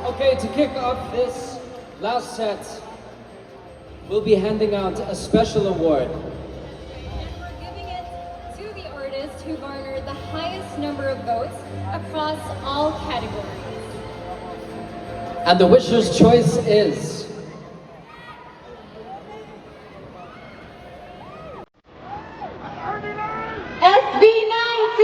Okay, to kick off this last set, we'll be handing out a special award. And we're giving it to the artist who garnered the highest number of votes across all categories. And the winner's choice is... SB19!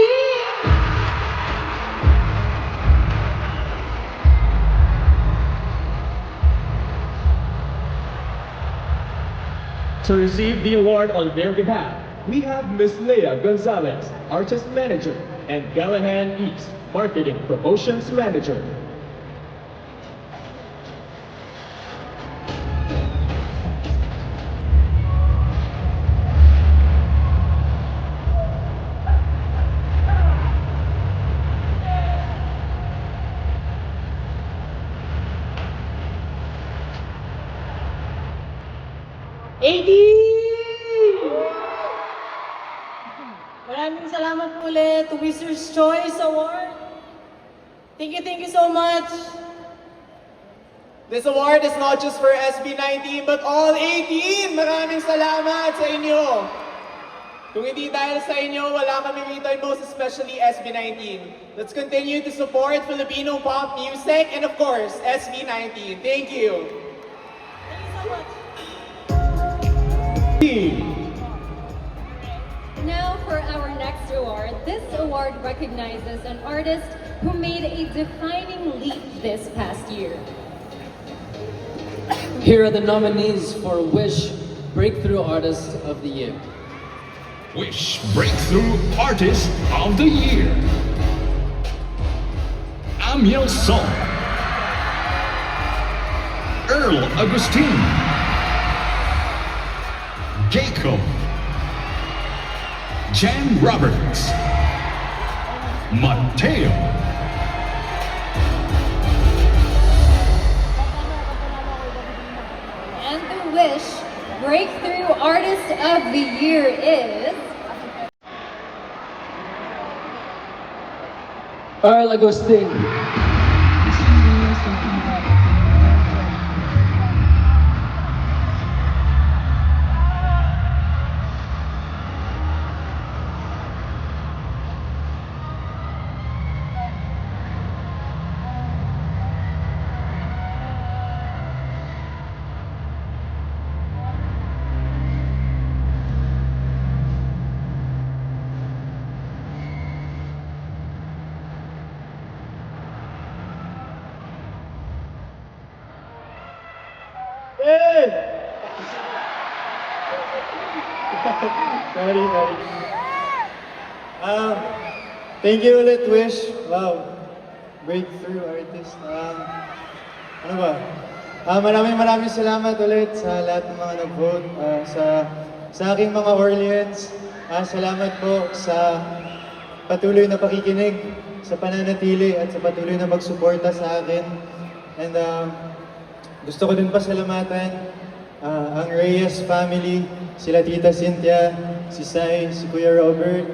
To receive the award on their behalf, we have Ms. Leah Gonzalez, Artist Manager, and Gallahan East, Marketing Promotions Manager. Maraming salamat po ulit to Wizard's Choice Award. Thank you so much. This award is not just for SB19 but all 18! Maraming salamat sa inyo! Kung hindi dahil sa inyo, wala kami rito, and most especially SB19. Let's continue to support Filipino pop music and of course, SB19. Thank you! Thank you so much. Now for our next award. This award recognizes an artist who made a defining leap this past year. Here are the nominees for Wish Breakthrough Artist of the Year. Wish Breakthrough Artist of the Year. Amiel Song, Earl Agustin, Jacob, Jan Roberts, Mateo, And the Wish Breakthrough Artist of the Year is... Earl Agustin. Sorry. Thank you ulit, Wish. Wow. Breakthrough artist. Ano ba? Maraming salamat ulit sa lahat ng mga nag-vote. Sa aking mga Orleans, salamat po sa patuloy na pakikinig, sa pananatili at sa patuloy na magsuporta sa akin. And gusto ko din pasalamatan ang Reyes family, sila Tita Cynthia, si Sai, si Kuya Robert,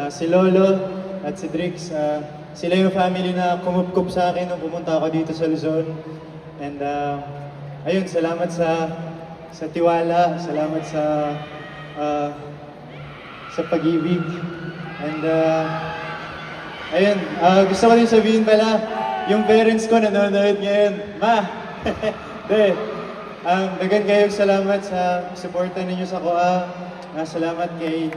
si Lolo, at si Drix. Sila yung family na kumupkup sa akin nung pumunta ako dito sa Luzon. And ayun, salamat sa tiwala, salamat sa pag-ibig. And ayun, gusto ko din sabihin pala, yung parents ko nanonood ngayon. Ma! Dagan kayong salamat sa suporta ninyo sa KOA. Salamat kay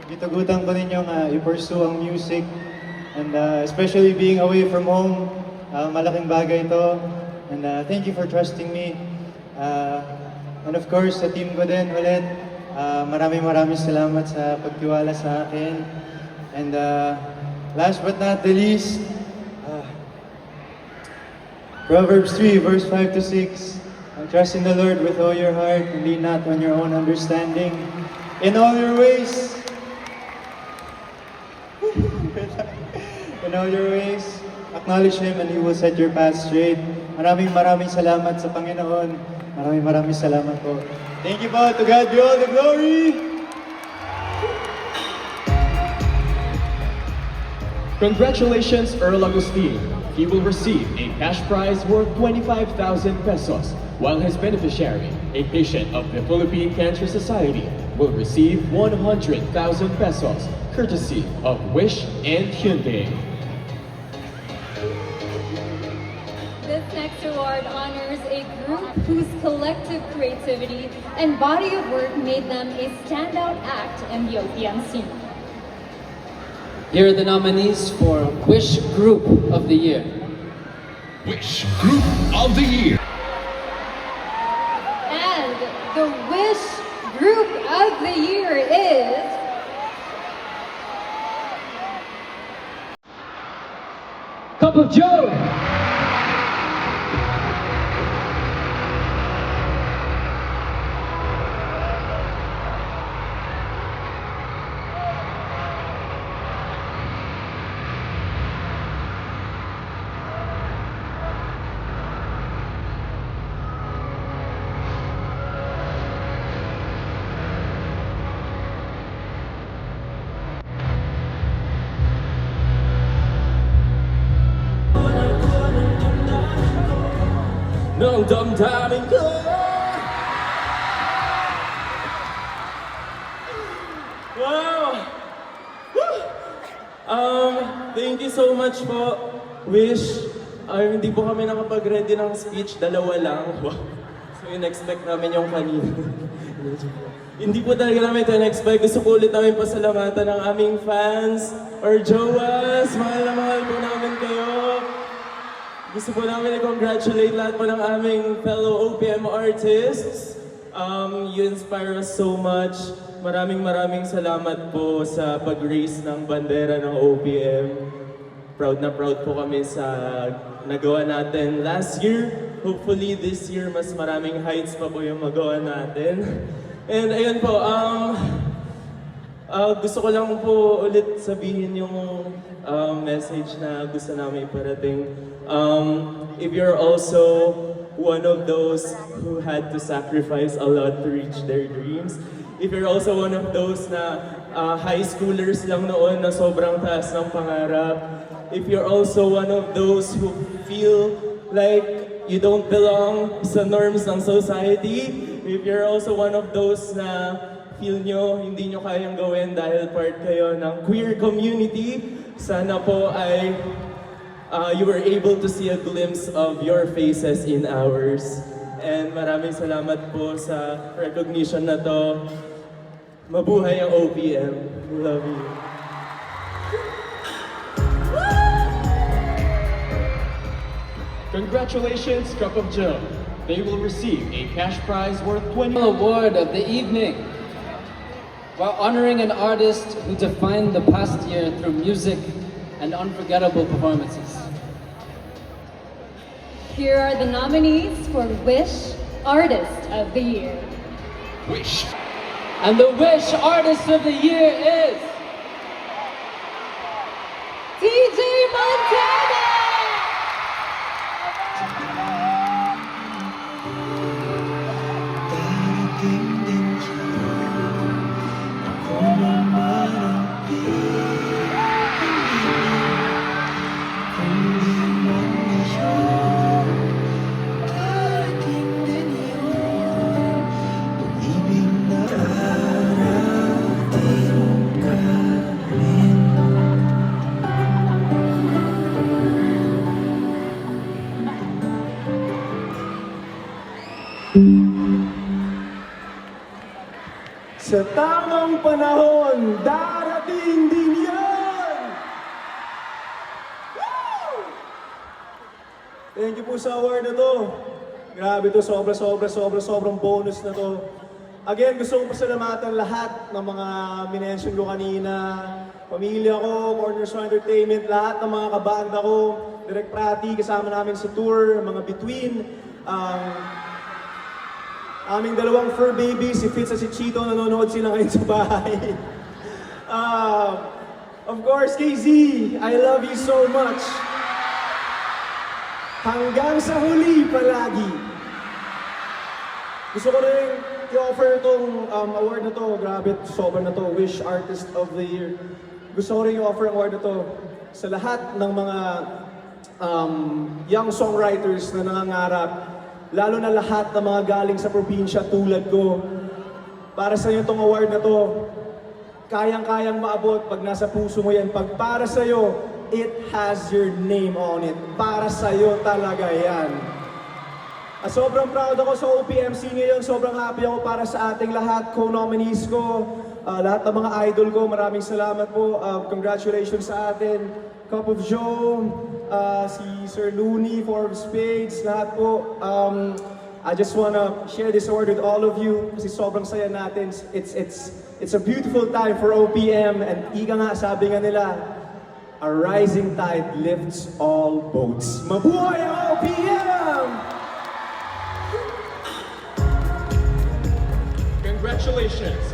gitugutan ko ninyong i-pursue ang music. And especially being away from home, malaking bagay ito. And thank you for trusting me. And of course, sa team ko din ulit, maraming salamat sa pagtiwala sa akin. And last but not the least, Proverbs 3, verse 5 to 6. Trust in the Lord with all your heart and lean not on your own understanding. In all your ways, acknowledge Him and He will set your path straight. Maraming salamat sa Panginoon. Maraming salamat po. Thank you po. To God be all the glory. Congratulations, Earl Agustin. He will receive a cash prize worth 25,000 pesos, while his beneficiary, a patient of the Philippine Cancer Society, will receive 100,000 pesos, courtesy of Wish and Hyundai. This next award honors a group whose collective creativity and body of work made them a standout act in the OPM scene. Here are the nominees for Wish Group of the Year. Wish Group of the Year. And the Wish Group of the Year is... Cup of Joe! ng damdamin ko. Wow! Woo! Thank you so much po, Wish. Hindi po kami nakapag-ready ng speech, dalawa lang. Wow. So in-expect namin yung kanina. Hindi po talaga namin ito in-expect. Gusto po ulit namin pasalamatan ng aming fans or jowas. Mahal na mahal po namin kayo. Gusto po namin i-congratulate lahat po ng aming fellow OPM artists. You inspire us so much. Maraming salamat po sa pag-raise ng bandera ng OPM. Proud na proud po kami sa nagawa natin last year. Hopefully this year mas maraming heights pa po yung magawa natin. And ayun po, gusto ko lang po ulit sabihin yung message na gusto namin iparating. If you're also one of those who had to sacrifice a lot to reach their dreams, if you're also one of those na high schoolers lang noon na sobrang taas ng pangarap, if you're also one of those who feel like you don't belong sa norms ng society, if you're also one of those na feel nyo hindi nyo kayang gawin dahil part kayo ng queer community, sana po ay you were able to see a glimpse of your faces in ours. And maraming salamat po sa recognition na to. Mabuhay ang OPM. We love you. Congratulations, Cup of Joe. They will receive a cash prize worth 20. Award of the evening. While honoring an artist who defined the past year through music and unforgettable performances. Here are the nominees for Wish Artist of the Year. Wish. And the Wish Artist of the Year is... DJ Montana! Sa tamang panahon, darating din yan! Woo! Thank you po sa award na to. Grabe to, sobrang bonus na to. Again, gusto kong pasalamatan lahat ng mga minention ko kanina. Pamilya ko, Cornerstone Entertainment, lahat ng mga kabanda ko, Direk Prati, kasama namin sa tour, mga Between, aming dalawang fur baby, si Fitz at si Chito, nanonood sila ngayon sa bahay. Of course, KZ, I love you so much. Hanggang sa huli palagi. Gusto ko rin i-offer itong award na to. Grabe, sobrang na to. Wish Artist of the Year. Gusto ko rin i-offer ang award na to sa lahat ng mga young songwriters na nangangarap, lalo na lahat ng mga galing sa probinsya tulad ko. Para sa iyo itong award na to, kayang-kayang maabot pag nasa puso mo yan. Pag para sa iyo, it has your name on it. Para sa iyo talaga yan. Sobrang proud ako sa OPMC ngayon. Sobrang happy ako para sa ating lahat, co-nominees ko, lahat ng mga idol ko. Maraming salamat po. Congratulations sa atin. Cup of Joe, si Sir Looney, Four of Spades, lahat po. I just wanna share this award with all of you kasi sobrang saya natin. It's a beautiful time for OPM and ika nga, sabi nga nila, a rising tide lifts all boats. Mabuhay ang OPM! Congratulations,